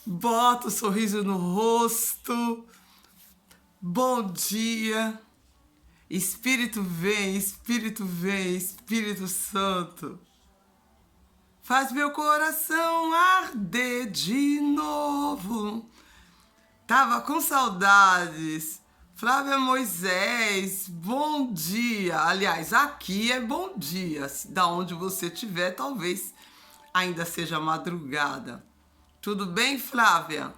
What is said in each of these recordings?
Bota o sorriso no rosto. Bom dia. Espírito vem, Espírito vem, Espírito Santo. Faz meu coração arder de novo. Tava com saudades. Flávia Moisés, bom dia. Aliás, aqui é bom dia. Da onde você estiver, talvez ainda seja madrugada. Tudo bem, Flávia?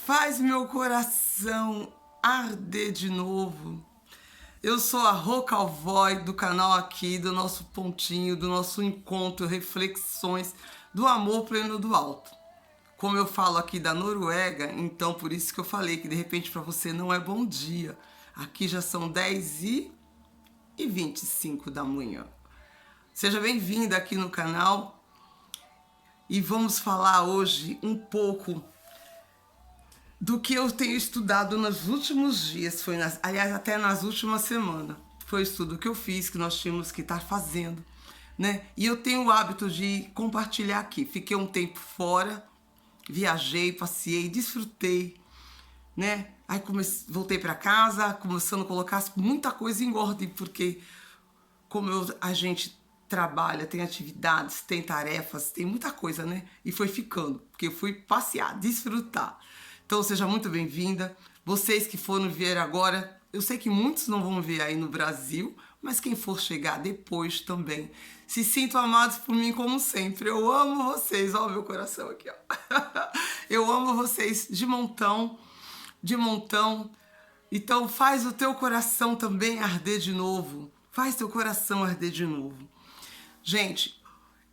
Faz meu coração arder de novo. Eu sou a Rô Calvoy, do canal aqui, do nosso pontinho, do nosso encontro, reflexões do amor pleno do alto. Como eu falo aqui da Noruega, então por isso que eu falei que de repente para você não é bom dia. Aqui já são 10h25 da manhã. Seja bem-vinda aqui no canal e vamos falar hoje um pouco do que eu tenho estudado nos últimos dias, aliás, até nas últimas semanas. Foi o estudo que eu fiz, que nós tínhamos que estar fazendo, né? E eu tenho o hábito de compartilhar aqui. Fiquei um tempo fora, viajei, passeei, desfrutei, né? Aí voltei para casa, começando a colocar muita coisa em ordem, porque como a gente trabalha, tem atividades, tem tarefas, tem muita coisa, né? E foi ficando, porque eu fui passear, desfrutar. Então seja muito bem-vinda. Vocês que foram ver agora, eu sei que muitos não vão ver aí no Brasil, mas quem for chegar depois também. Se sintam amados por mim como sempre. Eu amo vocês. Olha o meu coração aqui, ó. Eu amo vocês de montão, de montão. Então faz o teu coração também arder de novo. Faz teu coração arder de novo. Gente,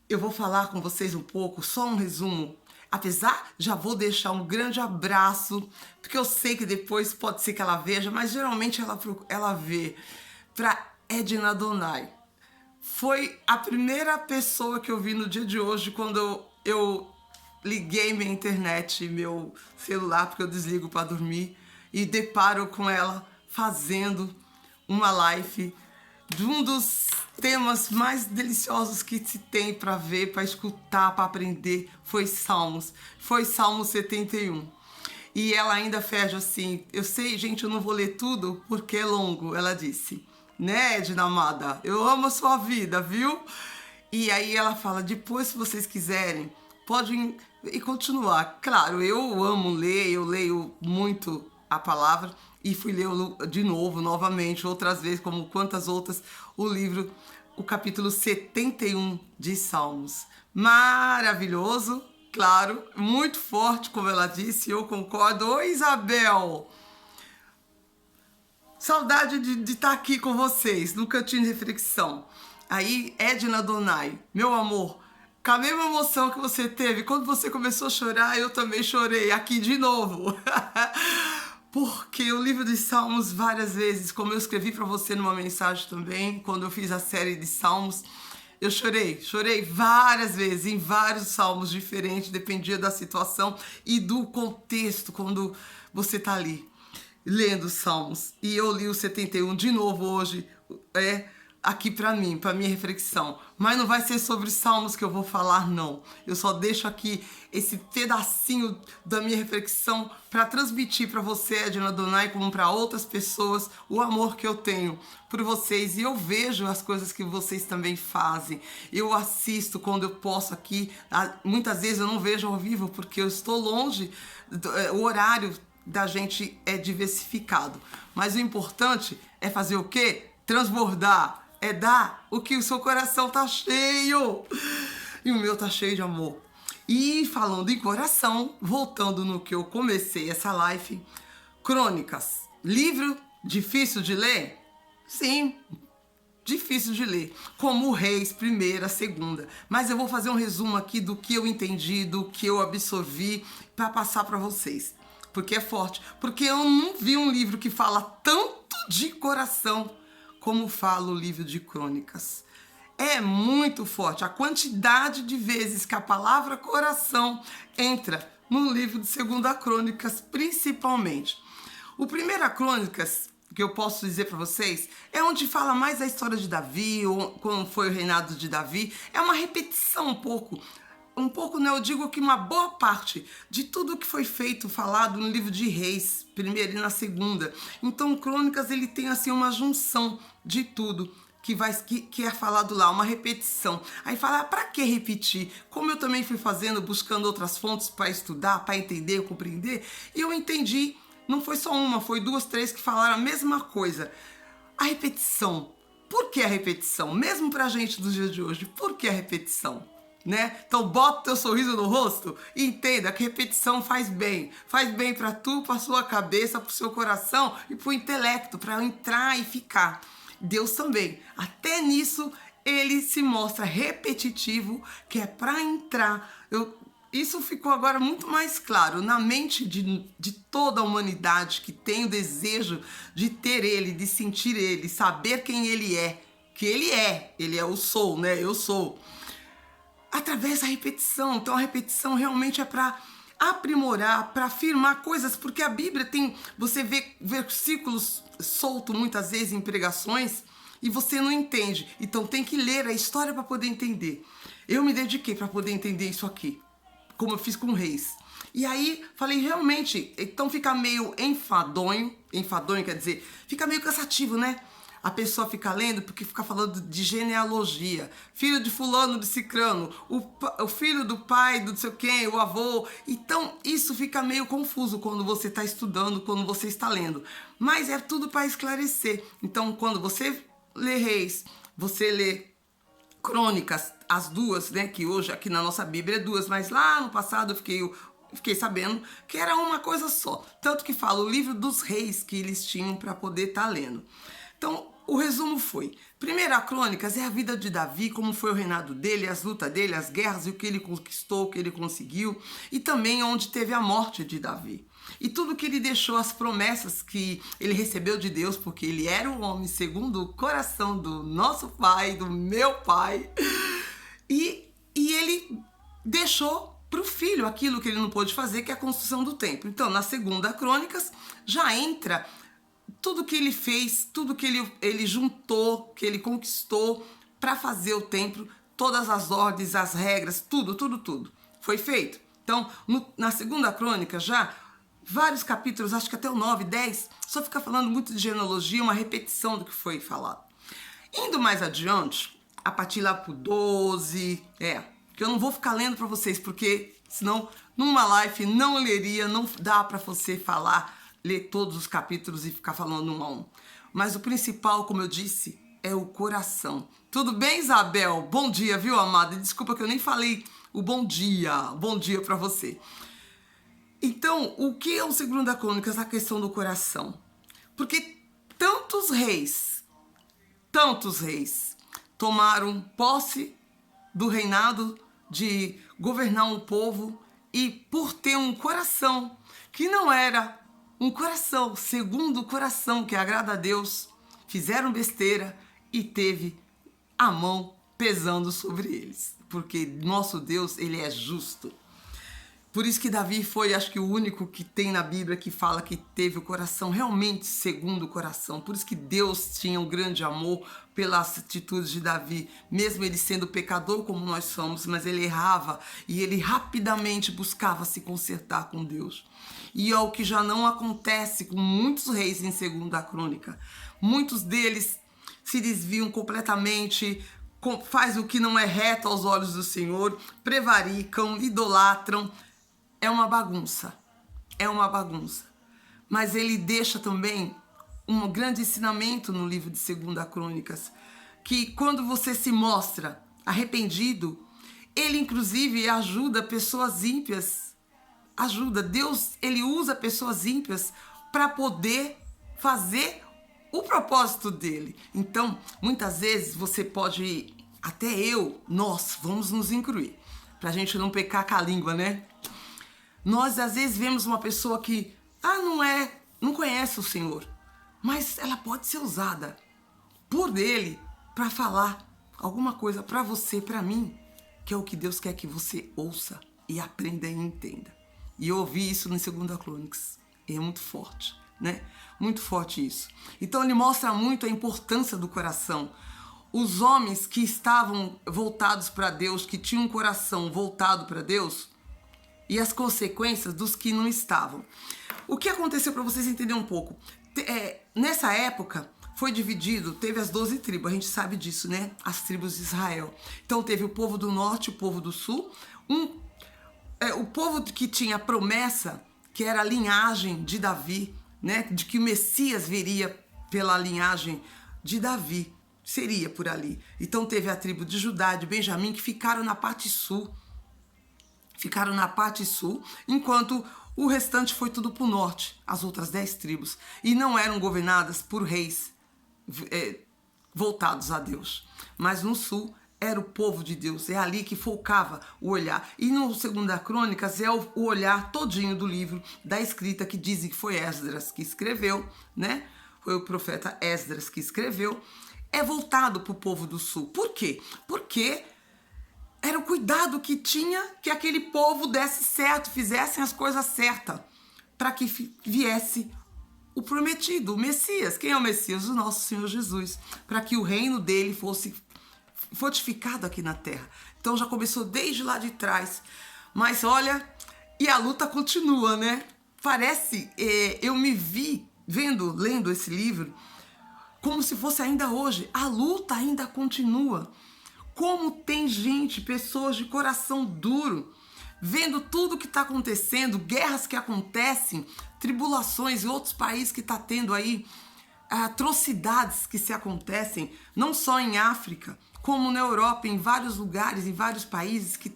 eu vou falar com vocês um pouco, só um resumo. Apesar, já vou deixar um grande abraço, porque eu sei que depois pode ser que ela veja, mas geralmente ela vê, para Edna Donai. Foi a primeira pessoa que eu vi no dia de hoje, quando eu liguei minha internet, meu celular, porque eu desligo para dormir, e deparo com ela fazendo uma live de um dos temas mais deliciosos que se tem para ver, para escutar, para aprender, foi Salmos 71. E ela ainda fecha assim, eu sei, gente, eu não vou ler tudo porque é longo, ela disse, né, Edna amada, eu amo a sua vida, viu? E aí ela fala, depois se vocês quiserem, podem e continuar. Claro, eu amo ler, eu leio muito a palavra e fui ler de novo, novamente, outras vezes, como quantas outras, o livro, o capítulo 71 de Salmos. Maravilhoso, claro, muito forte, como ela disse, eu concordo. Oi, Isabel! Saudade de estar aqui com vocês, no Cantinho de Reflexão. Aí, Edna Donai, meu amor, com a mesma emoção que você teve, quando você começou a chorar, eu também chorei, aqui de novo. Porque o livro de Salmos, várias vezes, como eu escrevi para você numa mensagem também, quando eu fiz a série de Salmos, eu chorei várias vezes, em vários salmos diferentes, dependia da situação e do contexto, quando você está ali, lendo os salmos. E eu li o 71 de novo hoje, aqui para mim, para minha reflexão. Mas não vai ser sobre salmos que eu vou falar, não. Eu só deixo aqui esse pedacinho da minha reflexão para transmitir para você, Edna Donai, como para outras pessoas, o amor que eu tenho por vocês. E eu vejo as coisas que vocês também fazem. Eu assisto quando eu posso aqui. Muitas vezes eu não vejo ao vivo porque eu estou longe. O horário da gente é diversificado. Mas o importante é fazer o quê? Transbordar. É dar o que o seu coração tá cheio. E o meu tá cheio de amor. E falando em coração, voltando no que eu comecei essa live, Crônicas. Livro difícil de ler? Sim, difícil de ler. Como Reis, primeira, segunda. Mas eu vou fazer um resumo aqui do que eu entendi, do que eu absorvi, para passar para vocês. Porque é forte. Porque eu não vi um livro que fala tanto de coração como fala o livro de Crônicas. É muito forte a quantidade de vezes que a palavra coração entra no livro de 2 Crônicas, principalmente. O 1 Crônicas, que eu posso dizer para vocês, é onde fala mais a história de Davi, como foi o reinado de Davi. É uma repetição um pouco. um pouco, né, eu digo que uma boa parte de tudo que foi feito, falado no livro de Reis, primeira e na segunda. Então, Crônicas, ele tem assim uma junção de tudo que é falado lá, uma repetição. Aí fala, para que repetir? Como eu também fui fazendo, buscando outras fontes para estudar, para entender, compreender, e eu entendi, não foi só uma, foi duas, três que falaram a mesma coisa. A repetição. Por que a repetição? Mesmo pra gente dos dias de hoje, por que a repetição? Né? Então bota o teu sorriso no rosto e entenda que repetição faz bem para tu, para sua cabeça, para o seu coração e para o intelecto, para entrar e ficar. Deus também, até nisso ele se mostra repetitivo, que é para entrar. Isso ficou agora muito mais claro na mente de toda a humanidade que tem o desejo de ter ele, de sentir ele, saber quem ele é, que ele é o sou, né? Eu sou. Através da repetição. Então a repetição realmente é para aprimorar, para afirmar coisas, porque a Bíblia tem, você vê versículos soltos muitas vezes em pregações e você não entende. Então tem que ler a história para poder entender. Eu me dediquei para poder entender isso aqui, como eu fiz com Reis. E aí falei, realmente, então fica meio enfadonho quer dizer, fica meio cansativo, né? A pessoa fica lendo porque fica falando de genealogia, filho de fulano, de cicrano, o filho do pai, do não sei quem, o avô. Então isso fica meio confuso quando você está estudando, quando você está lendo. Mas é tudo para esclarecer. Então quando você lê Reis, você lê Crônicas, as duas, né, que hoje aqui na nossa Bíblia é duas, mas lá no passado eu fiquei sabendo que era uma coisa só. Tanto que fala o livro dos reis que eles tinham para poder estar lendo. Então, o resumo foi, primeira Crônicas é a vida de Davi, como foi o reinado dele, as lutas dele, as guerras e o que ele conquistou, o que ele conseguiu, e também onde teve a morte de Davi. E tudo que ele deixou, as promessas que ele recebeu de Deus, porque ele era um homem segundo o coração do nosso pai, do meu pai, e ele deixou para o filho aquilo que ele não pôde fazer, que é a construção do templo. Então, na segunda Crônicas, já entra tudo que ele fez, tudo que ele juntou, que ele conquistou para fazer o templo, todas as ordens, as regras, tudo foi feito. Então, na segunda Crônica já, vários capítulos, acho que até o 9, 10, só fica falando muito de genealogia, uma repetição do que foi falado. Indo mais adiante, a partir lá pro 12, que eu não vou ficar lendo para vocês, porque senão numa live não leria, não dá para você ler todos os capítulos e ficar falando um a um. Mas o principal, como eu disse, é o coração. Tudo bem, Isabel? Bom dia, viu, amada? Desculpa que eu nem falei o bom dia para você. Então, o que é o Segunda Crônicas? A questão do coração. Porque tantos reis tomaram posse do reinado, de governar um povo, e por ter um coração que não era um coração segundo o coração que agrada a Deus, fizeram besteira e teve a mão pesando sobre eles. Porque nosso Deus, ele é justo. Por isso que Davi foi, acho que o único que tem na Bíblia que fala que teve o coração realmente segundo o coração. Por isso que Deus tinha um grande amor pelas atitudes de Davi, mesmo ele sendo pecador como nós somos, mas ele errava e ele rapidamente buscava se consertar com Deus. E é o que já não acontece com muitos reis em Segunda Crônica. Muitos deles se desviam completamente, faz o que não é reto aos olhos do Senhor, prevaricam, idolatram. É uma bagunça. Mas ele deixa também um grande ensinamento no livro de Segunda Crônicas, que quando você se mostra arrependido, ele inclusive ajuda pessoas ímpias. Deus, ele usa pessoas ímpias para poder fazer o propósito dele. Então, muitas vezes você pode, nós vamos nos incluir, para a gente não pecar com a língua, né? Nós, às vezes, vemos uma pessoa que não conhece o Senhor, mas ela pode ser usada por ele para falar alguma coisa para você, para mim, que é o que Deus quer que você ouça e aprenda e entenda. E eu ouvi isso no Segunda Crônicas. E é muito forte, né? Muito forte isso. Então ele mostra muito a importância do coração. os homens que estavam voltados para Deus, que tinham um coração voltado para Deus, e as consequências dos que não estavam. O que aconteceu, para vocês entenderem um pouco? Nessa época, foi dividido, teve as 12 tribos, a gente sabe disso, né? As tribos de Israel. Então teve o povo do norte e o povo do sul. O povo que tinha a promessa, que era a linhagem de Davi, né? De que o Messias viria pela linhagem de Davi, seria por ali. Então teve a tribo de Judá, de Benjamim, que ficaram na parte sul. Ficaram na parte sul, enquanto o restante foi tudo para o norte, as outras 10 tribos. E não eram governadas por reis voltados a Deus. Mas no sul era o povo de Deus, é ali que focava o olhar. E no 2 Crônicas é o olhar todinho do livro da escrita, que dizem que foi Esdras que escreveu, né? Foi o profeta Esdras que escreveu. É voltado para o povo do sul. Por quê? Porque era o cuidado que tinha que aquele povo desse certo, fizessem as coisas certas, para que viesse o prometido, o Messias. Quem é o Messias? O nosso Senhor Jesus. Para que o reino dele fosse fortificado aqui na terra. Então já começou desde lá de trás. Mas olha, e a luta continua, né? Parece, eu me vi lendo esse livro, como se fosse ainda hoje. A luta ainda continua. Como tem gente, pessoas de coração duro, vendo tudo que está acontecendo, guerras que acontecem, tribulações em outros países que está tendo aí, atrocidades que se acontecem, não só em África, como na Europa, em vários lugares, em vários países que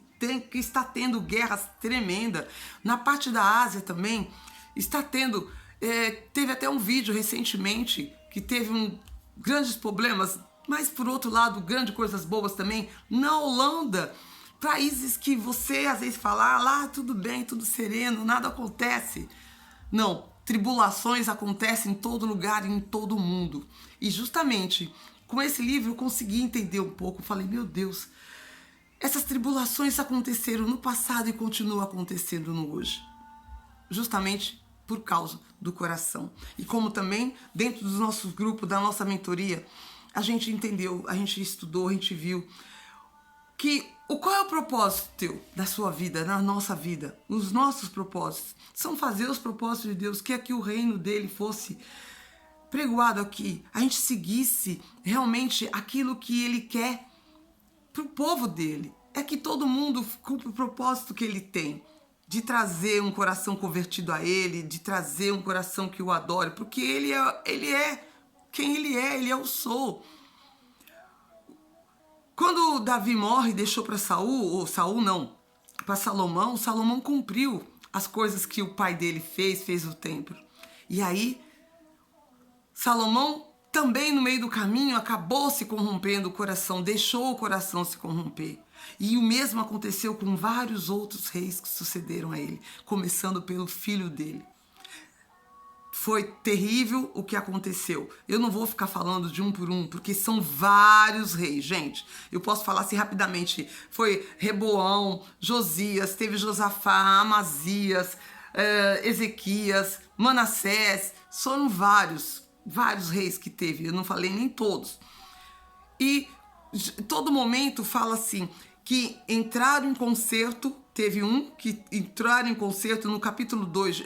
está tendo guerras tremendas. Na parte da Ásia também está tendo, teve até um vídeo recentemente que teve grandes problemas. Mas, por outro lado, grandes coisas boas também. Na Holanda, países que você às vezes fala, lá tudo bem, tudo sereno, nada acontece. Não, tribulações acontecem em todo lugar e em todo mundo. E justamente com esse livro eu consegui entender um pouco. Falei, meu Deus, essas tribulações aconteceram no passado e continuam acontecendo no hoje. Justamente por causa do coração. E como também, dentro dos nossos grupos, da nossa mentoria, a gente entendeu, a gente estudou, a gente viu que qual é o propósito teu da sua vida, na nossa vida? Os nossos propósitos são fazer os propósitos de Deus, que aqui o reino dele fosse pregoado aqui, a gente seguisse realmente aquilo que ele quer para o povo dele. É que todo mundo cumpra o propósito que ele tem, de trazer um coração convertido a ele, de trazer um coração que o adore, porque ele é quem ele é o Sou. Quando Davi morre e deixou para para Salomão, Salomão cumpriu as coisas que o pai dele fez o templo. E aí, Salomão também no meio do caminho acabou se corrompendo o coração, deixou o coração se corromper. E o mesmo aconteceu com vários outros reis que sucederam a ele, começando pelo filho dele. Foi terrível o que aconteceu. Eu não vou ficar falando de um por um, porque são vários reis, gente. Eu posso falar assim rapidamente. Foi Reboão, Josias, teve Josafá, Amazias, Ezequias, Manassés. Foram vários reis que teve. Eu não falei nem todos. E todo momento fala assim, que entraram em concerto. Teve um que entraram em concerto no capítulo 2,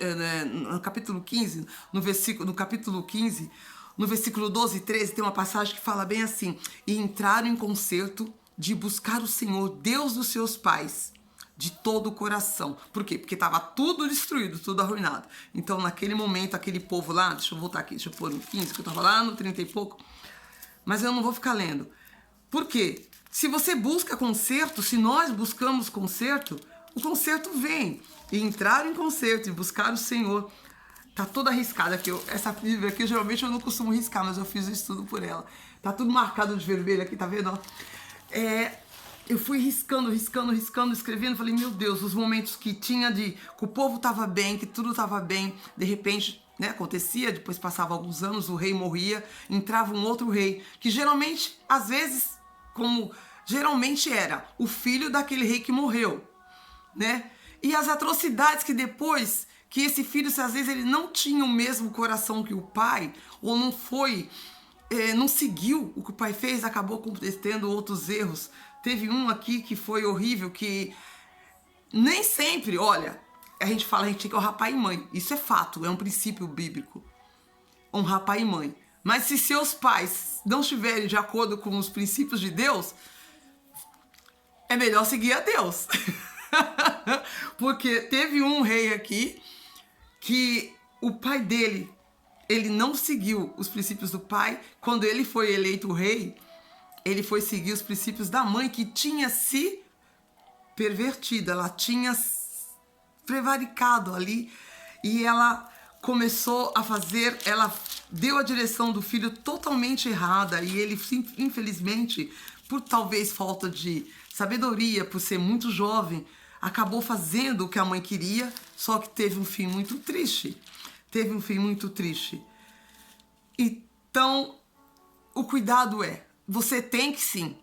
no capítulo 15, no capítulo 15, no versículo 12 e 13, tem uma passagem que fala bem assim: e entraram em concerto de buscar o Senhor, Deus dos seus pais, de todo o coração. Por quê? Porque estava tudo destruído, tudo arruinado. Então, naquele momento, aquele povo lá, deixa eu voltar aqui, deixa eu pôr no 15, que eu estava lá no 30 e pouco, mas eu não vou ficar lendo. Por quê? Se você busca conserto, se nós buscamos conserto, o conserto vem. E entrar em conserto e buscar o Senhor. Tá toda arriscada aqui. Essa Bíblia aqui, geralmente eu não costumo riscar, mas eu fiz o estudo por ela. Tá tudo marcado de vermelho aqui, tá vendo? Eu fui riscando, escrevendo. Falei, meu Deus, os momentos que tinha que o povo tava bem, que tudo tava bem. De repente, né, acontecia, depois passava alguns anos, o rei morria, entrava um outro rei. Que geralmente, às vezes, geralmente era o filho daquele rei que morreu. Né? E as atrocidades que depois, que esse filho, se às vezes ele não tinha o mesmo coração que o pai, ou não foi não seguiu o que o pai fez, acabou cometendo outros erros. Teve um aqui que foi horrível, que nem sempre, olha, a gente fala, a gente tem que honrar pai e mãe. Isso é fato, é um princípio bíblico. Honrar pai e mãe. Mas se seus pais não estiverem de acordo com os princípios de Deus, é melhor seguir a Deus. Porque teve um rei aqui que o pai dele, ele não seguiu os princípios do pai. Quando ele foi eleito rei, ele foi seguir os princípios da mãe, que tinha se pervertido, ela tinha prevaricado ali, e ela começou a fazer, ela deu a direção do filho totalmente errada, e ele, infelizmente, por talvez falta de sabedoria, por ser muito jovem, acabou fazendo o que a mãe queria, só que teve um fim muito triste. Teve um fim muito triste. Então, o cuidado é, você tem que sim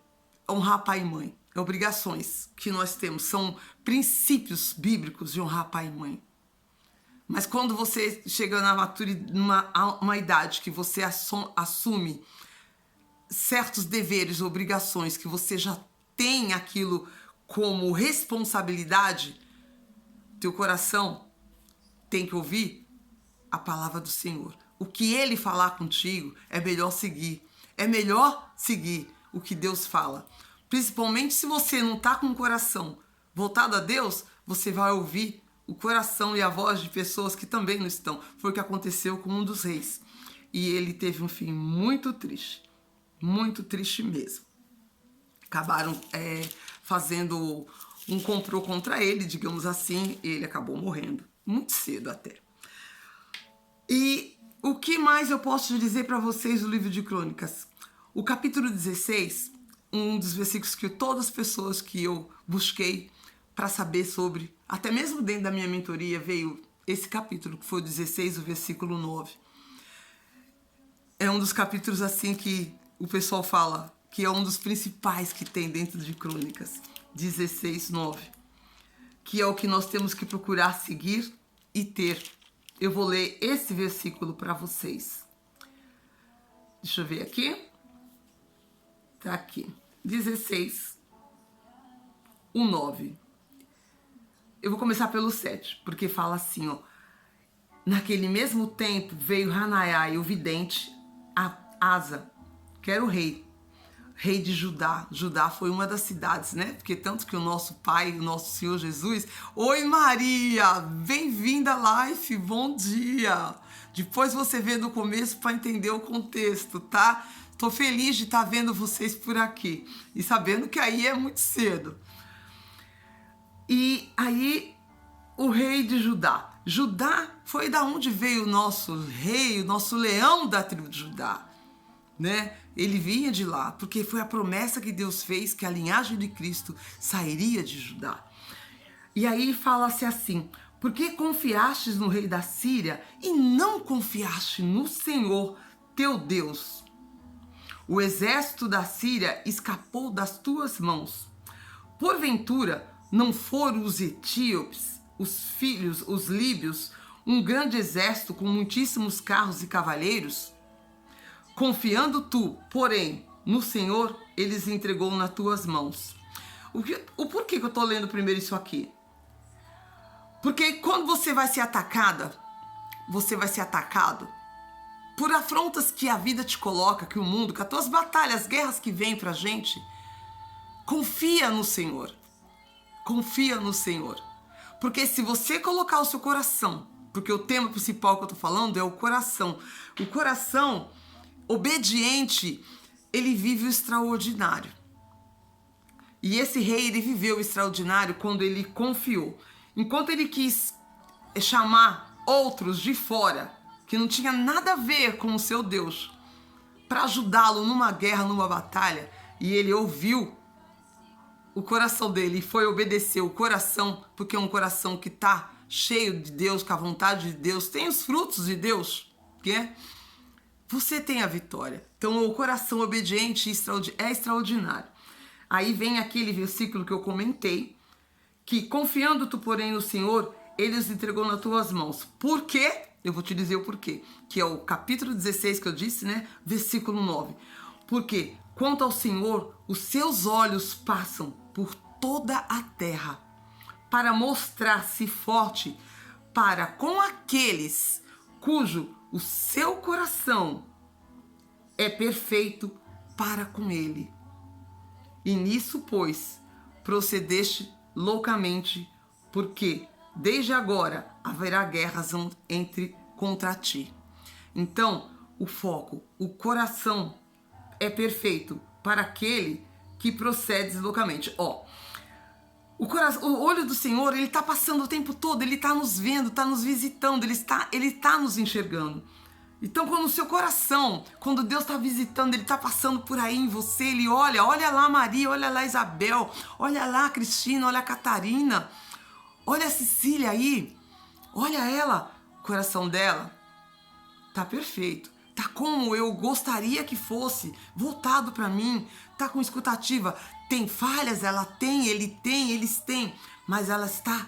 honrar pai e mãe. Obrigações que nós temos, são princípios bíblicos de honrar pai e mãe. Mas quando você chega na maturidade, numa idade que você assume certos deveres, obrigações, que você já tem aquilo como responsabilidade, teu coração tem que ouvir a palavra do Senhor. O que Ele falar contigo é melhor seguir. É melhor seguir o que Deus fala. Principalmente se você não está com o coração voltado a Deus, você vai ouvir o coração e a voz de pessoas que também não estão. Foi o que aconteceu com um dos reis. E ele teve um fim muito triste mesmo. Acabaram fazendo um complô contra ele, digamos assim, e ele acabou morrendo, muito cedo até. E o que mais eu posso dizer para vocês do livro de Crônicas? O capítulo 16, um dos versículos que todas as pessoas que eu busquei para saber sobre, até mesmo dentro da minha mentoria, veio esse capítulo, que foi o 16, o versículo 9. É um dos capítulos assim que o pessoal fala que é um dos principais que tem dentro de Crônicas, 16, 9, que é o que nós temos que procurar seguir e ter. Eu vou ler esse versículo para vocês. Deixa eu ver aqui. Tá aqui. 16, o 9. Eu vou começar pelo 7, porque fala assim, ó. Naquele mesmo tempo veio Hanaiá, o vidente, a Asa, que era o rei de Judá. Judá foi uma das cidades, né? Porque tanto que o nosso Pai, o nosso Senhor Jesus... Oi, Maria! Bem-vinda, Life! Bom dia! Depois você vê do começo para entender o contexto, tá? Tô feliz de estar vendo vocês por aqui. E sabendo que aí é muito cedo. E aí, o rei de Judá. Judá foi da onde veio o nosso rei, o nosso leão da tribo de Judá, né? Ele vinha de lá, porque foi a promessa que Deus fez, que a linhagem de Cristo sairia de Judá. E aí fala-se assim, por que confiastes no rei da Síria e não confiaste no Senhor teu Deus? O exército da Síria escapou das tuas mãos. Porventura, não foram os etíopes, os filhos, os líbios, um grande exército com muitíssimos carros e cavaleiros? Confiando tu, porém, no Senhor, ele os entregou nas tuas mãos. O porquê que eu estou lendo primeiro isso aqui? Porque quando você vai ser atacada, você vai ser atacado por afrontas que a vida te coloca, que o mundo, que as tuas batalhas, as guerras que vêm pra gente. Confia no Senhor. Confia no Senhor. Porque se você colocar o seu coração, porque o tema principal que eu tô falando é o coração. O coração obediente, ele vive o extraordinário. E esse rei, ele viveu o extraordinário quando ele confiou. Enquanto ele quis chamar outros de fora, que não tinha nada a ver com o seu Deus, para ajudá-lo numa guerra, numa batalha, e ele ouviu o coração dele e foi obedecer o coração, porque é um coração que está cheio de Deus, com a vontade de Deus, tem os frutos de Deus, que é você tem a vitória. Então o coração obediente é extraordinário. Aí vem aquele versículo que eu comentei, que confiando tu, porém, no Senhor, ele os entregou nas tuas mãos. Por quê? Eu vou te dizer o porquê, que é o capítulo 16 que eu disse, né? Versículo 9. Porque, quanto ao Senhor, os seus olhos passam por toda a terra, para mostrar-se forte para com aqueles cujo o seu coração é perfeito para com ele. E nisso, pois, procedeste loucamente, porque desde agora haverá guerras contra ti. Então, o foco, o coração é perfeito para aquele que procede loucamente. O olho do Senhor, ele está passando o tempo todo, ele está nos vendo, está nos visitando, ele está nos enxergando. Então, quando o seu coração, quando Deus está visitando, ele está passando por aí em você, ele olha lá Maria, olha lá Isabel, olha lá Cristina, olha a Catarina, olha a Cecília aí, olha ela, o coração dela tá perfeito, tá como eu gostaria que fosse, voltado para mim, tá com escutativa. Tem falhas, ela tem, eles têm, mas ela está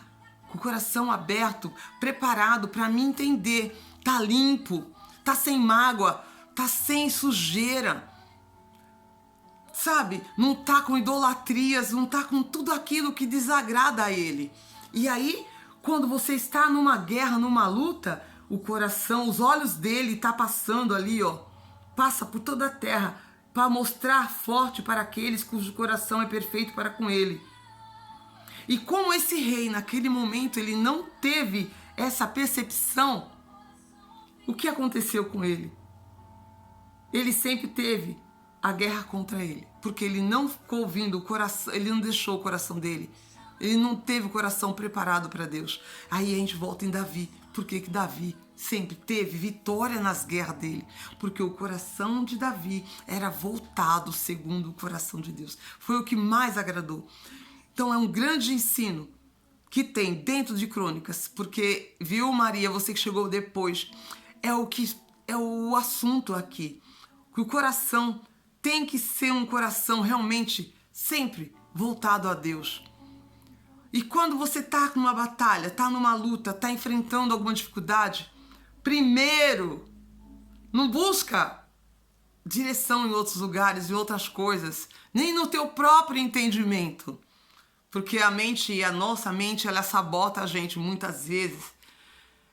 com o coração aberto, preparado para me entender, tá limpo, tá sem mágoa, tá sem sujeira, sabe? Não tá com idolatrias, não tá com tudo aquilo que desagrada a ele. E aí, quando você está numa guerra, numa luta, o coração, os olhos dele tá passando ali, passa por toda a terra para mostrar forte para aqueles cujo coração é perfeito para com ele. E como esse rei, naquele momento, ele não teve essa percepção, o que aconteceu com ele? Ele sempre teve a guerra contra ele, porque ele não ficou ouvindo o coração, ele não deixou o coração dele, ele não teve o coração preparado para Deus. Aí a gente volta em Davi. Por que Davi sempre teve vitória nas guerras dele? Porque o coração de Davi era voltado segundo o coração de Deus. Foi o que mais agradou. Então é um grande ensino que tem dentro de Crônicas, porque, viu, Maria, você que chegou depois, é o assunto aqui, que o coração tem que ser um coração realmente sempre voltado a Deus. E quando você está numa batalha, está numa luta, está enfrentando alguma dificuldade, primeiro, não busca direção em outros lugares, em outras coisas, nem no teu próprio entendimento, porque a nossa mente, ela sabota a gente muitas vezes.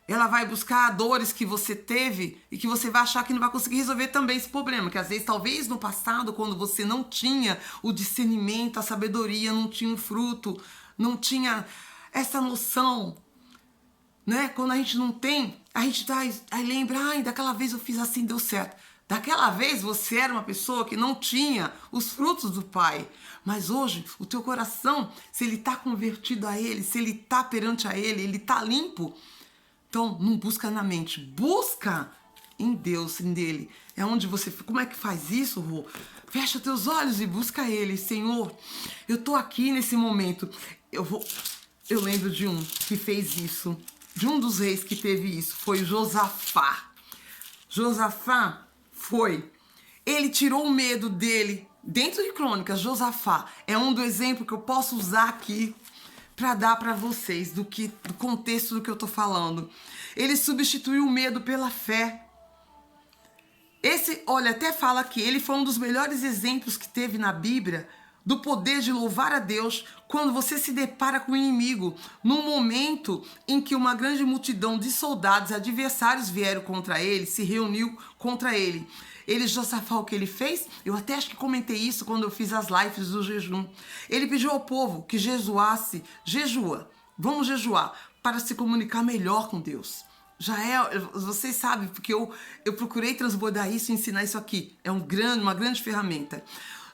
Ela vai buscar dores que você teve e que você vai achar que não vai conseguir resolver também esse problema. Que às vezes, talvez no passado, quando você não tinha o discernimento, a sabedoria, não tinha o fruto, não tinha essa noção, né? Quando a gente não tem, a gente aí lembra, daquela vez eu fiz assim, deu certo. Daquela vez você era uma pessoa que não tinha os frutos do Pai. Mas hoje, o teu coração, se ele está convertido a Ele, se ele está perante a Ele está limpo. Então, não busca na mente, busca em Deus, nele. É onde você... Como é que faz isso, Rô? Fecha teus olhos e busca Ele. Senhor, eu tô aqui nesse momento. Eu lembro de um que fez isso. De um dos reis que teve isso. Foi Josafá. Josafá ele tirou o medo dele. Dentro de Crônicas, Josafá é um dos exemplos que eu posso usar aqui para dar para vocês do contexto do que eu tô falando. Ele substituiu o medo pela fé. Até fala que ele foi um dos melhores exemplos que teve na Bíblia do poder de louvar a Deus quando você se depara com o inimigo, num momento em que uma grande multidão de soldados adversários vieram contra ele, se reuniu contra ele. Josafá, o que ele fez? Eu até acho que comentei isso quando eu fiz as lives do jejum. Ele pediu ao povo que vamos jejuar para se comunicar melhor com Deus. Vocês sabem, porque eu procurei transbordar isso e ensinar isso aqui. É uma grande ferramenta.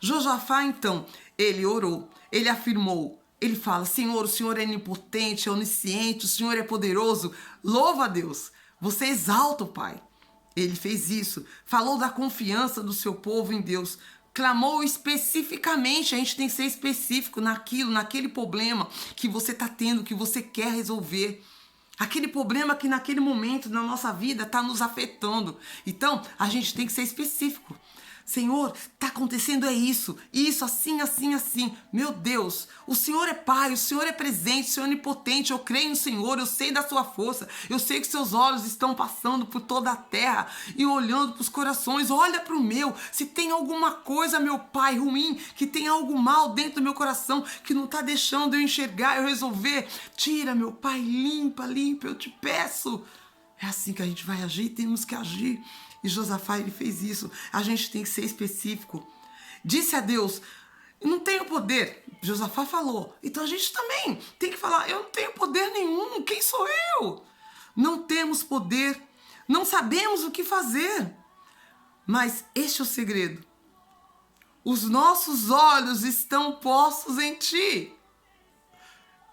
Josafá, então, ele orou, ele afirmou, ele fala: Senhor, o Senhor é onipotente, é onisciente, o Senhor é poderoso. Louva a Deus, você exalta o Pai. Ele fez isso, falou da confiança do seu povo em Deus, clamou especificamente. A gente tem que ser específico naquele problema que você está tendo, que você quer resolver. Aquele problema que naquele momento na nossa vida está nos afetando. Então, a gente tem que ser específico. Senhor, está acontecendo isso assim, assim, assim. Meu Deus, o Senhor é Pai, o Senhor é presente, o Senhor é onipotente. Eu creio no Senhor, eu sei da sua força. Eu sei que seus olhos estão passando por toda a terra e olhando para os corações. Olha para o meu. Se tem alguma coisa, meu Pai, ruim, que tem algo mal dentro do meu coração, que não está deixando eu enxergar, eu resolver, tira, meu Pai, limpa, eu te peço. É assim que a gente vai agir, temos que agir. E Josafá, ele fez isso. A gente tem que ser específico. Disse a Deus, não tenho poder. Josafá falou. Então a gente também tem que falar, eu não tenho poder nenhum. Quem sou eu? Não temos poder. Não sabemos o que fazer. Mas este é o segredo. Os nossos olhos estão postos em ti.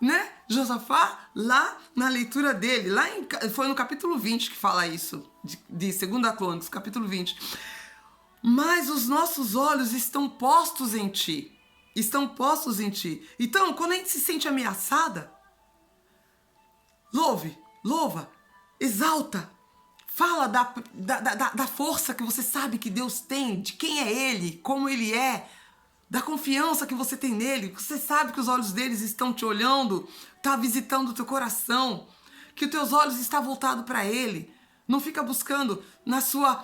Né? Josafá, lá na leitura dele, foi no capítulo 20 que fala isso, de 2 Crônicas, capítulo 20. Mas os nossos olhos estão postos em ti. Estão postos em ti. Então, quando a gente se sente ameaçada, louva, exalta, fala da força que você sabe que Deus tem, de quem é Ele, como Ele é, da confiança que você tem nele. Você sabe que os olhos deles estão te olhando, está visitando o teu coração, que os teus olhos estão voltados para ele. Não fica buscando na sua,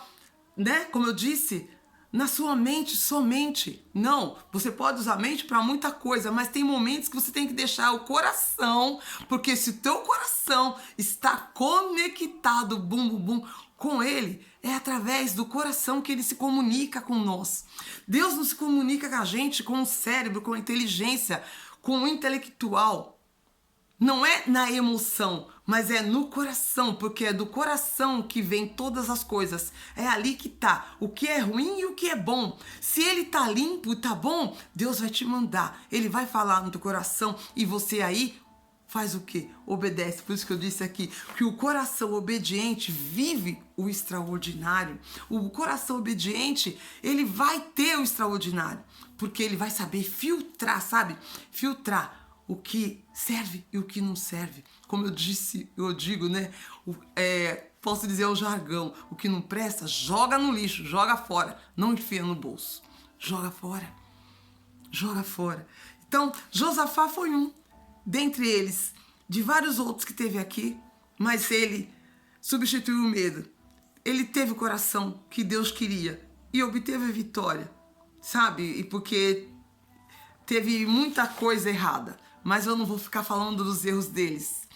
né, como eu disse, na sua mente somente. Não, você pode usar a mente para muita coisa, mas tem momentos que você tem que deixar o coração, porque se o teu coração está conectado, com ele, é através do coração que ele se comunica com nós. Deus não se comunica com a gente com o cérebro, com a inteligência, com o intelectual. Não é na emoção, mas é no coração, porque é do coração que vem todas as coisas. É ali que tá o que é ruim e o que é bom. Se ele tá limpo e tá bom, Deus vai te mandar. Ele vai falar no teu coração e você aí faz o quê? Obedece. Por isso que eu disse aqui que o coração obediente vive o extraordinário. O coração obediente, ele vai ter o extraordinário, porque ele vai saber filtrar, sabe? Filtrar o que serve e o que não serve. Como eu digo, né? Posso dizer o jargão, o que não presta, joga no lixo, joga fora, não enfia no bolso. Joga fora. Então, Josafá foi um dentre eles, de vários outros que teve aqui, mas ele substituiu o medo. Ele teve o coração que Deus queria e obteve a vitória, sabe? E porque teve muita coisa errada, mas eu não vou ficar falando dos erros deles,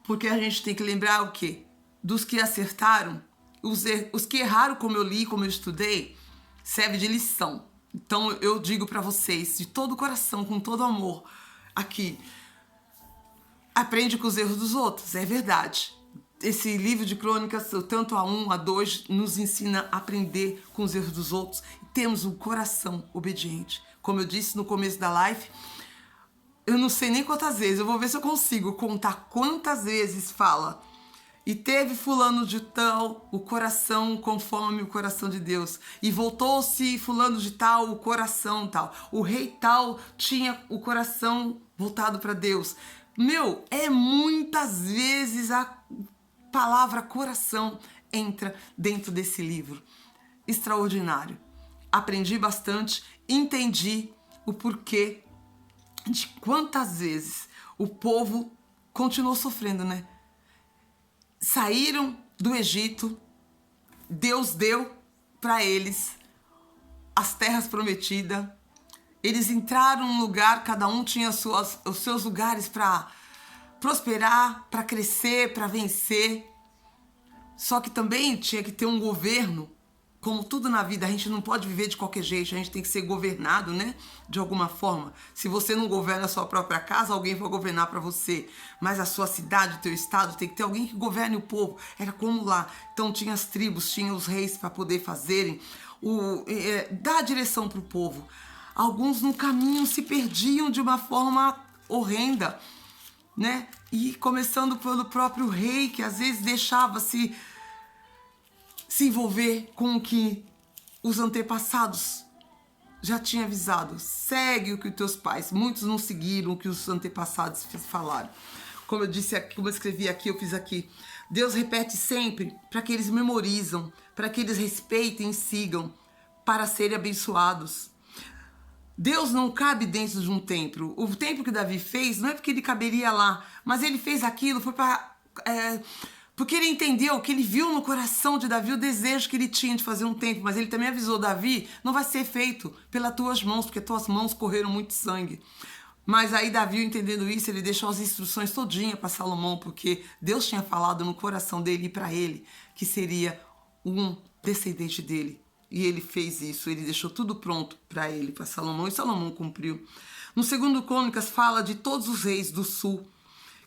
porque a gente tem que lembrar o quê? Dos que acertaram, os que erraram, como eu li, como eu estudei, serve de lição. Então eu digo para vocês, de todo o coração, com todo amor, aqui, aprende com os erros dos outros, é verdade. Esse livro de crônicas, tanto a 1, a 2, nos ensina a aprender com os erros dos outros. Temos um coração obediente. Como eu disse no começo da live, eu não sei nem quantas vezes, eu vou ver se eu consigo contar quantas vezes fala. E teve fulano de tal, o coração conforme o coração de Deus. E voltou-se fulano de tal, o coração tal. O rei tal tinha o coração voltado para Deus. Muitas vezes a palavra coração entra dentro desse livro. Extraordinário. Aprendi bastante, entendi o porquê de quantas vezes o povo continuou sofrendo, né? Saíram do Egito, Deus deu para eles as terras prometidas, eles entraram num lugar, cada um tinha os seus lugares para prosperar, para crescer, para vencer. Só que também tinha que ter um governo. Como tudo na vida, a gente não pode viver de qualquer jeito, a gente tem que ser governado, né? De alguma forma. Se você não governa a sua própria casa, alguém vai governar para você. Mas a sua cidade, o teu estado, tem que ter alguém que governe o povo. Era como lá. Então tinha as tribos, tinha os reis para poder fazerem, dar a direção para o povo. Alguns no caminho se perdiam de uma forma horrenda, né? E começando pelo próprio rei, que às vezes deixava-se se envolver com o que os antepassados já tinham avisado. Segue o que os teus pais. Muitos não seguiram o que os antepassados falaram. Como eu disse aqui, como eu escrevi aqui, eu fiz aqui. Deus repete sempre para que eles memorizam, para que eles respeitem e sigam. para serem abençoados. Deus não cabe dentro de um templo. O templo que Davi fez não é porque ele caberia lá, mas ele fez aquilo, foi para... porque ele entendeu, que ele viu no coração de Davi o desejo que ele tinha de fazer um templo, mas ele também avisou Davi, não vai ser feito pelas tuas mãos, porque tuas mãos correram muito sangue. Mas aí Davi, entendendo isso, ele deixou as instruções todinha para Salomão, porque Deus tinha falado no coração dele e para ele que seria um descendente dele. E ele fez isso, ele deixou tudo pronto para ele, para Salomão, e Salomão cumpriu. No 2 Crônicas fala de todos os reis do sul,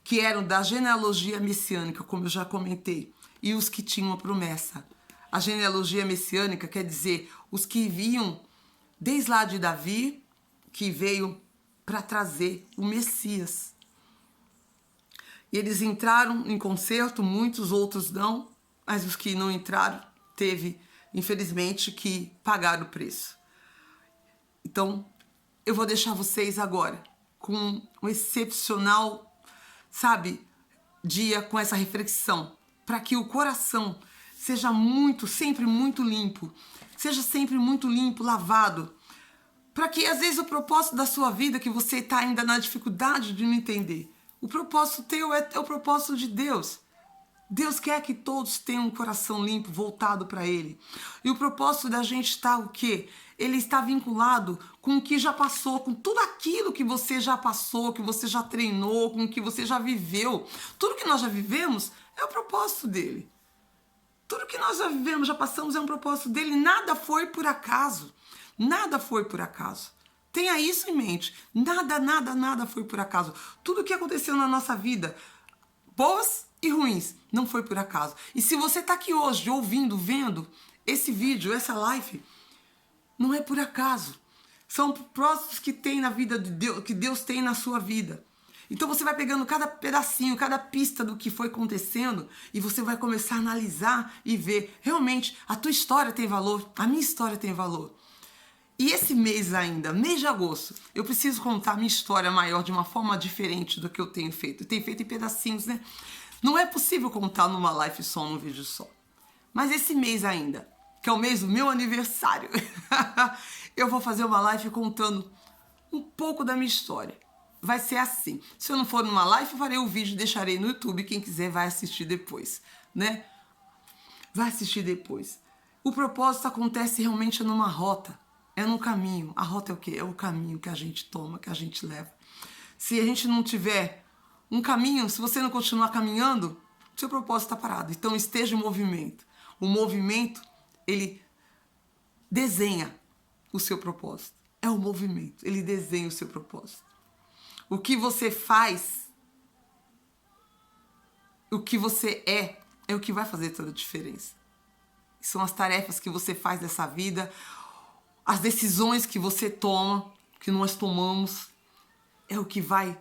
que eram da genealogia messiânica, como eu já comentei, e os que tinham a promessa. A genealogia messiânica quer dizer os que vinham desde lá de Davi, que veio para trazer o Messias. E eles entraram em concerto, muitos outros não, mas os que não entraram teve, infelizmente, que pagar o preço. Então, eu vou deixar vocês agora com um excepcional, dia com essa reflexão, para que o coração seja sempre muito limpo, seja sempre muito limpo, lavado, para que às vezes o propósito da sua vida, que você está ainda na dificuldade de não entender, o propósito teu é o propósito de Deus. Deus quer que todos tenham um coração limpo, voltado para Ele. E o propósito da gente está o quê? Ele está vinculado com o que já passou, com tudo aquilo que você já passou, que você já treinou, com o que você já viveu. Tudo que nós já vivemos é o propósito dele. Tudo que nós já vivemos, já passamos, é um propósito dele. Nada foi por acaso. Nada foi por acaso. Tenha isso em mente. Nada foi por acaso. Tudo que aconteceu na nossa vida, boas e ruins, não foi por acaso. E se você está aqui hoje ouvindo, vendo esse vídeo, essa live, não é por acaso. São propósitos que tem na vida de Deus, que Deus tem na sua vida. Então você vai pegando cada pedacinho, cada pista do que foi acontecendo e você vai começar a analisar e ver, realmente, a tua história tem valor, a minha história tem valor. E esse mês ainda, mês de agosto, eu preciso contar a minha história maior de uma forma diferente do que eu tenho feito. Eu tenho feito em pedacinhos, né? Não é possível contar numa live só, num vídeo só. Mas esse mês ainda, que é o mês do meu aniversário, eu vou fazer uma live contando um pouco da minha história. Vai ser assim. Se eu não for numa live, eu farei o vídeo e deixarei no YouTube. Quem quiser vai assistir depois, né? Vai assistir depois. O propósito acontece realmente numa rota. É num caminho. A rota é o quê? É o caminho que a gente toma, que a gente leva. Se a gente não tiver um caminho, se você não continuar caminhando, seu propósito está parado. Então esteja em movimento. O movimento, ele desenha o seu propósito. É o movimento, ele desenha o seu propósito. O que você faz, o que você é o que vai fazer toda a diferença. São as tarefas que você faz dessa vida, as decisões que você toma, que nós tomamos, é o que vai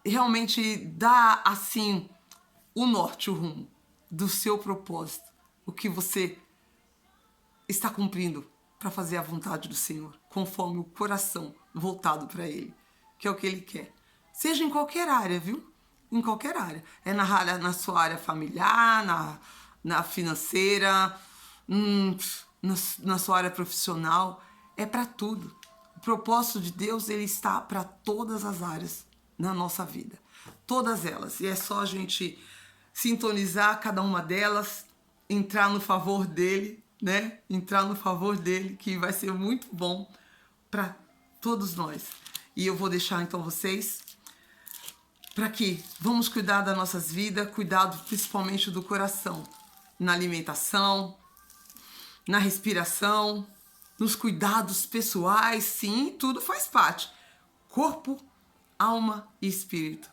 realmente dar, assim, o norte, o rumo do seu propósito. O que você está cumprindo para fazer a vontade do Senhor, conforme o coração voltado para Ele, que é o que Ele quer. Seja em qualquer área, viu? Em qualquer área. É na sua área familiar, na financeira, na sua área profissional. É para tudo. O propósito de Deus, ele está para todas as áreas na nossa vida. Todas elas. E é só a gente sintonizar cada uma delas, entrar no favor dele, né? Entrar no favor dele, que vai ser muito bom para todos nós. E eu vou deixar então vocês para que vamos cuidar das nossas vidas, cuidado principalmente do coração, na alimentação, na respiração, nos cuidados pessoais, sim, tudo faz parte. Corpo, alma e espírito.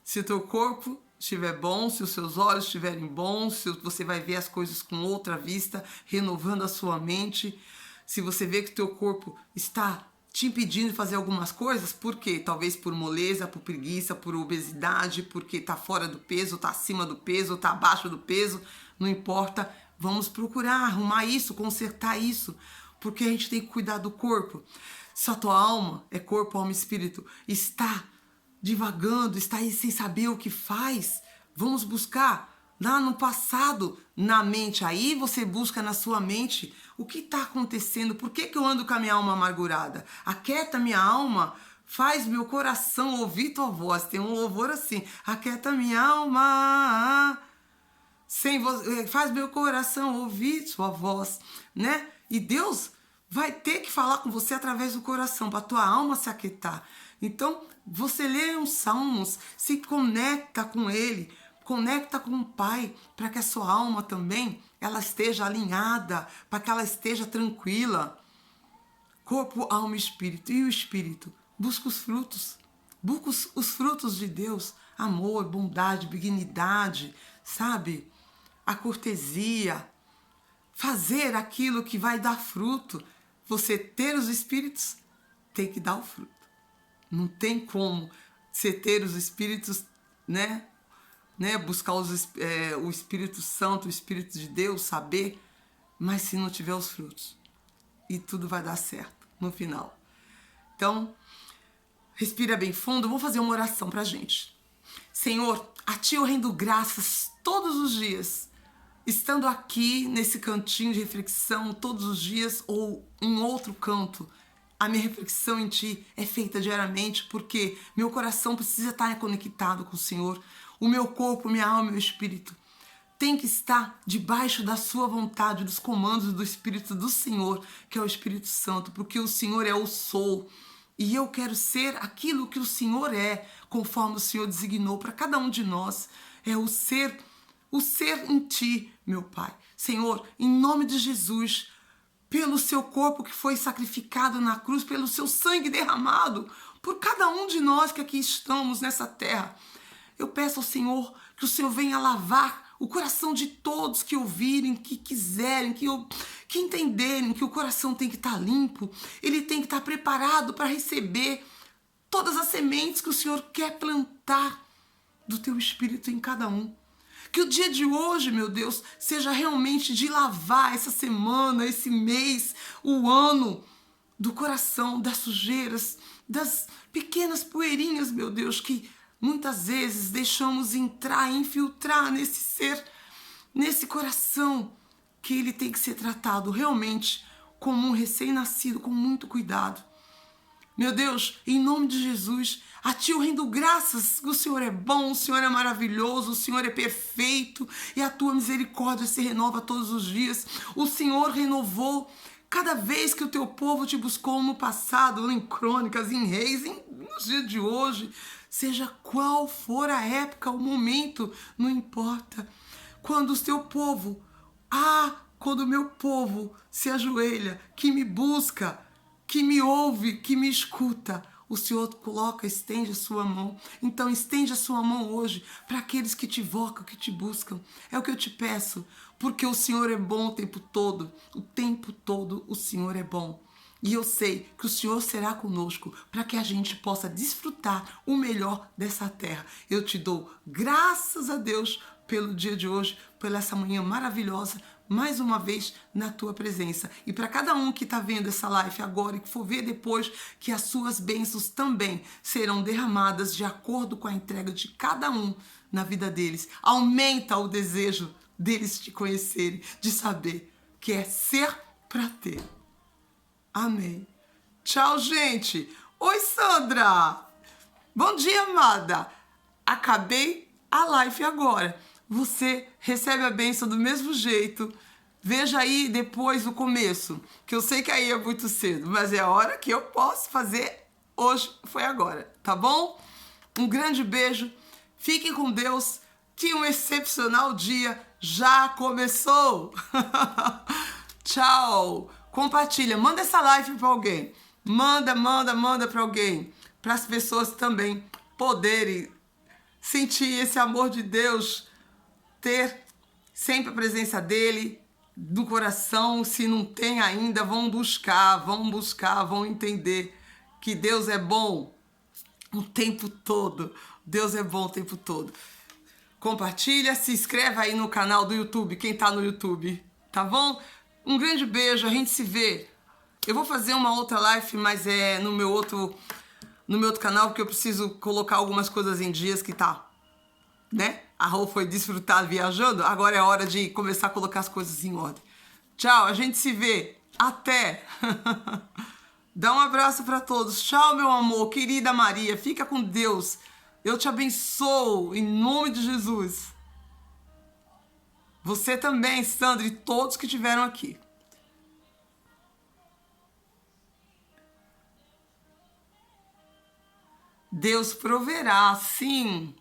Se o teu corpo estiver bom, se os seus olhos estiverem bons, se você vai ver as coisas com outra vista, renovando a sua mente. Se você vê que o teu corpo está te impedindo de fazer algumas coisas, por quê? Talvez por moleza, por preguiça, por obesidade, porque está fora do peso, está acima do peso, está abaixo do peso, não importa. Vamos procurar arrumar isso, consertar isso, porque a gente tem que cuidar do corpo. Se a tua alma, é corpo, alma e espírito, está divagando, está aí sem saber o que faz, vamos buscar lá no passado, na mente. Aí você busca na sua mente o que está acontecendo, por que eu ando com a minha alma amargurada? Aquieta minha alma, faz meu coração ouvir tua voz. Tem um louvor assim, aquieta minha alma, faz meu coração ouvir sua voz, né? E Deus vai ter que falar com você através do coração, para tua alma se aquietar. Então, você lê os salmos, se conecta com ele, conecta com o Pai, para que a sua alma também ela esteja alinhada, para que ela esteja tranquila. Corpo, alma e espírito. E o espírito? Busca os frutos. Busca os frutos de Deus. Amor, bondade, benignidade, sabe? A cortesia. Fazer aquilo que vai dar fruto. Você ter os espíritos, tem que dar o fruto. Não tem como você ter os espíritos, né? Buscar o Espírito Santo, o Espírito de Deus, saber, mas se não tiver os frutos. E tudo vai dar certo no final. Então, respira bem fundo. Vou fazer uma oração pra gente. Senhor, a Ti eu rendo graças todos os dias, estando aqui nesse cantinho de reflexão todos os dias ou em outro canto. A minha reflexão em Ti é feita diariamente porque meu coração precisa estar conectado com o Senhor. O meu corpo, minha alma e meu espírito tem que estar debaixo da sua vontade, dos comandos do Espírito do Senhor, que é o Espírito Santo, porque o Senhor é o sou. E eu quero ser aquilo que o Senhor é, conforme o Senhor designou para cada um de nós. É o ser em Ti, meu Pai. Senhor, em nome de Jesus, pelo seu corpo que foi sacrificado na cruz, pelo seu sangue derramado, por cada um de nós que aqui estamos nessa terra, eu peço ao Senhor que o Senhor venha lavar o coração de todos que ouvirem, que quiserem, que entenderem que o coração tem que estar limpo, ele tem que estar preparado para receber todas as sementes que o Senhor quer plantar do Teu Espírito em cada um. Que o dia de hoje, meu Deus, seja realmente de lavar essa semana, esse mês, o ano do coração, das sujeiras, das pequenas poeirinhas, meu Deus, que muitas vezes deixamos entrar, infiltrar nesse ser, nesse coração, que ele tem que ser tratado realmente como um recém-nascido, com muito cuidado. Meu Deus, em nome de Jesus, a Ti eu rendo graças, o Senhor é bom, o Senhor é maravilhoso, o Senhor é perfeito e a Tua misericórdia se renova todos os dias. O Senhor renovou cada vez que o Teu povo Te buscou no passado, em crônicas, em reis, nos dias de hoje. Seja qual for a época, o momento, não importa. Quando o Teu povo, quando o meu povo se ajoelha, que me busca, que me ouve, que me escuta, o Senhor estende a sua mão. Então estende a sua mão hoje para aqueles que te invocam, que te buscam. É o que eu te peço, porque o Senhor é bom o tempo todo o Senhor é bom. E eu sei que o Senhor será conosco para que a gente possa desfrutar o melhor dessa terra. Eu te dou graças a Deus pelo dia de hoje, pela essa manhã maravilhosa, mais uma vez na Tua presença. E para cada um que está vendo essa live agora e que for ver depois, que as suas bênçãos também serão derramadas de acordo com a entrega de cada um na vida deles. Aumenta o desejo deles te conhecerem, de saber que é ser para ter. Amém. Tchau, gente. Oi, Sandra. Bom dia, amada. Acabei a live agora. Você recebe a bênção do mesmo jeito. Veja aí depois o começo, que eu sei que aí é muito cedo, mas é a hora que eu posso fazer hoje, foi agora, tá bom? Um grande beijo. Fiquem com Deus. Que um excepcional dia já começou. Tchau. Compartilha, manda essa live para alguém. Manda para alguém. Para as pessoas também poderem sentir esse amor de Deus, ter sempre a presença dele no coração. Se não tem ainda, vão buscar, vão entender que Deus é bom o tempo todo. Deus é bom o tempo todo. Compartilha, se inscreve aí no canal do YouTube, quem tá no YouTube, tá bom? Um grande beijo, a gente se vê. Eu vou fazer uma outra live, mas é no meu outro canal, porque eu preciso colocar algumas coisas em dias que tá né? A Rô foi desfrutar viajando, agora é hora de começar a colocar as coisas em ordem. Tchau, a gente se vê. Até! Dá um abraço para todos. Tchau, meu amor, querida Maria. Fica com Deus. Eu te abençoo em nome de Jesus. Você também, Sandra, e todos que estiveram aqui. Deus proverá, sim.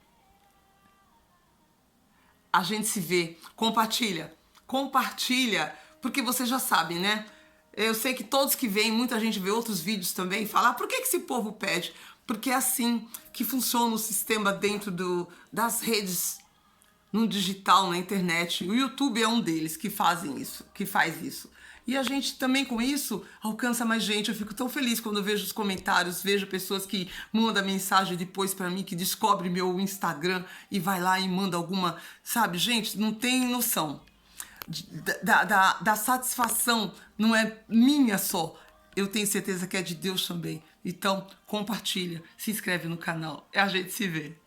A gente se vê. Compartilha. Compartilha, porque você já sabe, né? Eu sei que todos que vêm, muita gente vê outros vídeos também e fala, por que esse povo pede? Porque é assim que funciona o sistema dentro das redes, no digital, na internet. O YouTube é um deles que faz isso. E a gente também com isso alcança mais gente. Eu fico tão feliz quando eu vejo os comentários, vejo pessoas que mandam mensagem depois pra mim, que descobre meu Instagram e vai lá e manda alguma, sabe? Gente, não tem noção. Da satisfação não é minha só, eu tenho certeza que é de Deus também. Então compartilha, se inscreve no canal e a gente se vê.